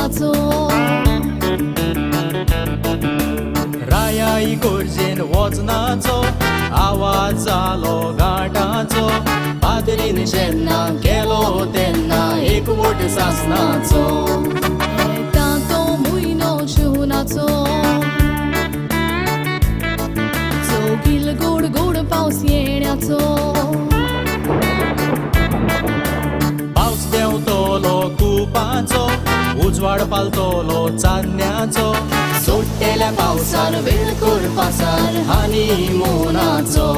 जेवणाचो राया इगोर्जेन वचनाचो आवाज जालो घाटाचो पाद्रीन जेन्ना गेलो तेन्ना एकवट सासणाचो तातो म्हयनो जिवनाचो चौकील गोड गोड पावस येण्याचो पावस देंवतलो कुपाचो उजवाड पालतलो चान्न्याचो सुट्टेल्या पावसान वेळ करपासार हनीमुनाचो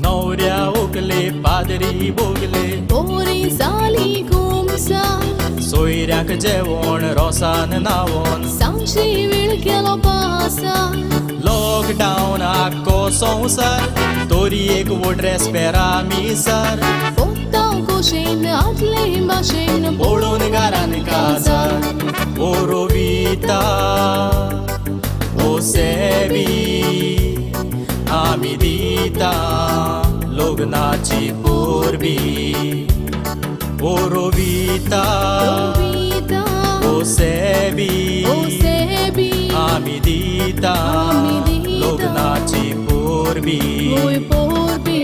नवऱ्या ओगले पादरी बोगले बोरी जाली घुमसार सोयऱ्याक जेवण रोसान नावोन सांजची वेळ केलो पासार लॉकडावन आख्खो संवसार तोरी एकवट रेस्पेरा मिसार पोताव कुशीन आदले भाशेन पळून घरान काजार ओ रोविता ओ सेबी आमी दिता लग्नाची पोरबी ओ रोविता रोविता ओ सेबी ओ सेबी आमी दिता आमी दिता लग्नाची पोरबी ओय पोरबी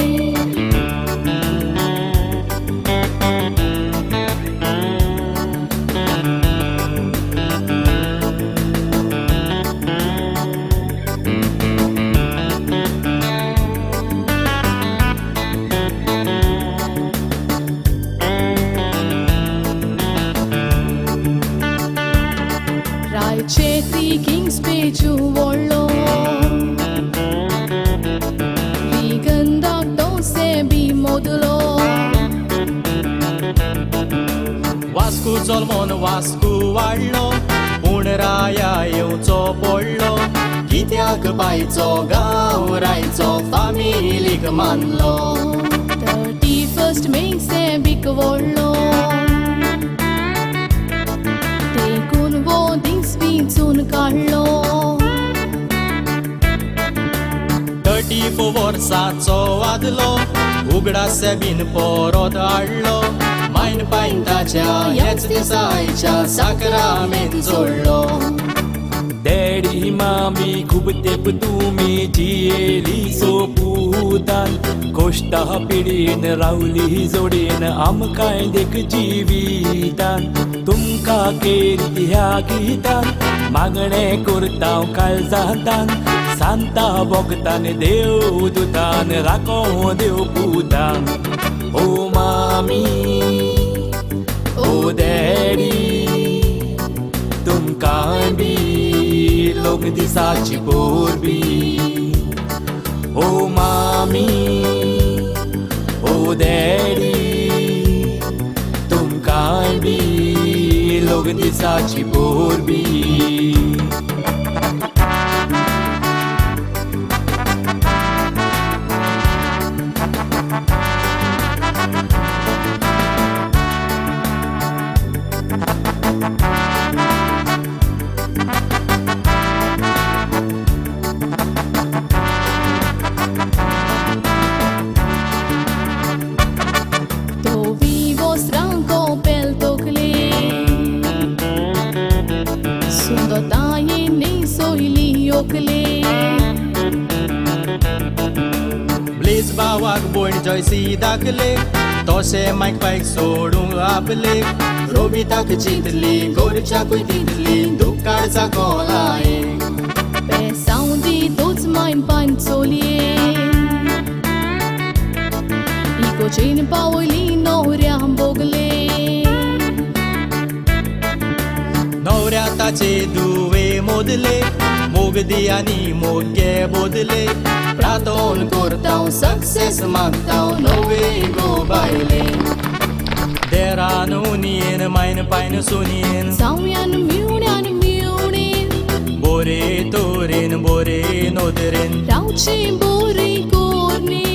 रायचेती किंग्स पेजू वळ्ळो लिगंदाक दोसे बी मोदलो वास्को जल्मोन वास्को वाडलो पूण राया येवचो पडलो कित्याक बायचो गांव रायचो फामिलीक मानलो 31st मे से बीक वळ्ळो देखून वो दीस विचून काडलो 34 वर्साचो वादलो उगडा सेबीन परत हाडलो मायन पायंताच्या ह्याच दिसाच्या साकरामेंत जोडलो डॅडी मामी खूब तेंप तुमी जियेली सोपुतान कोश्टा पिडीन रावली जोडेन आमकांय देख जिवितान तुमकां केरीत ह्या गितान मागणें करता काळजांतान सांता भोगतान देव दुतान राखो देव पुतान ओ मामी ओ डॅडी तुमकां बी लोक दिसाची पोरबी ओ मामी ओ डॅडी तुमकां बी लोक दिसाची पोरबी तो vivo stranco pel tokle sundo taye nei soili okle ब्लेज भावाक भयण जयसी दाखले तोशे मायक पायक सोडूंक आपले रोबिताक चिंतली गोरच्याकूय तितली दुकाळचा कोलाये Saudi toți mai în pani solie Ico cine paolino ream bogle नवऱ्या ताचे दुवे मोदले मोगदी आनी मोगे बोदले प्रार्थोन करताव सक्सेस मागताव नवे गो बायले देरान उनियेन मायन पायन सुनियेन Sauian miunean miunin बोरे तोरेन बोरे नोदरेन Rauce bori corni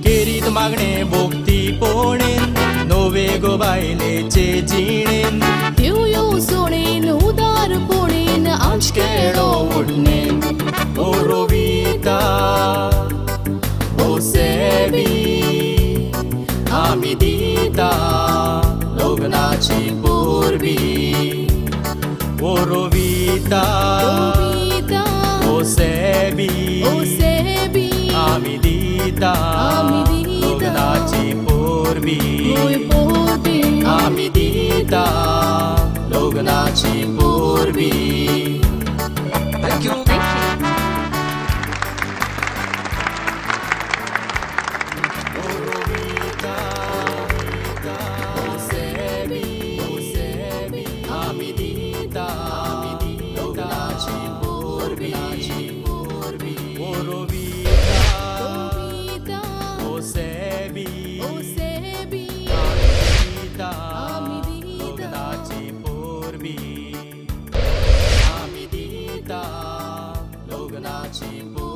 केरीत मागणे भोगती पोणेन नवे गो बायलेचे जिणेन Tiu sonen udar ponen आंच केळो उडणेन ओ रोविता ओ सेबी आमी दिता लग्नाची पोरबी Orovita, Rovita, Osebi, Osebi, Amidita, Amidita, लग्नाची पोरबी, Moi porbi, Amidita, लग्नाची पोरबी. Thank you. Orovita, Osebi, Amidita, लग्नाची पोरबी. Orovita, Rovita, Osebi, Osebi, Amidita, Amidita, लग्नाची पोरबी. Amidita, लग्नाची पोरबी.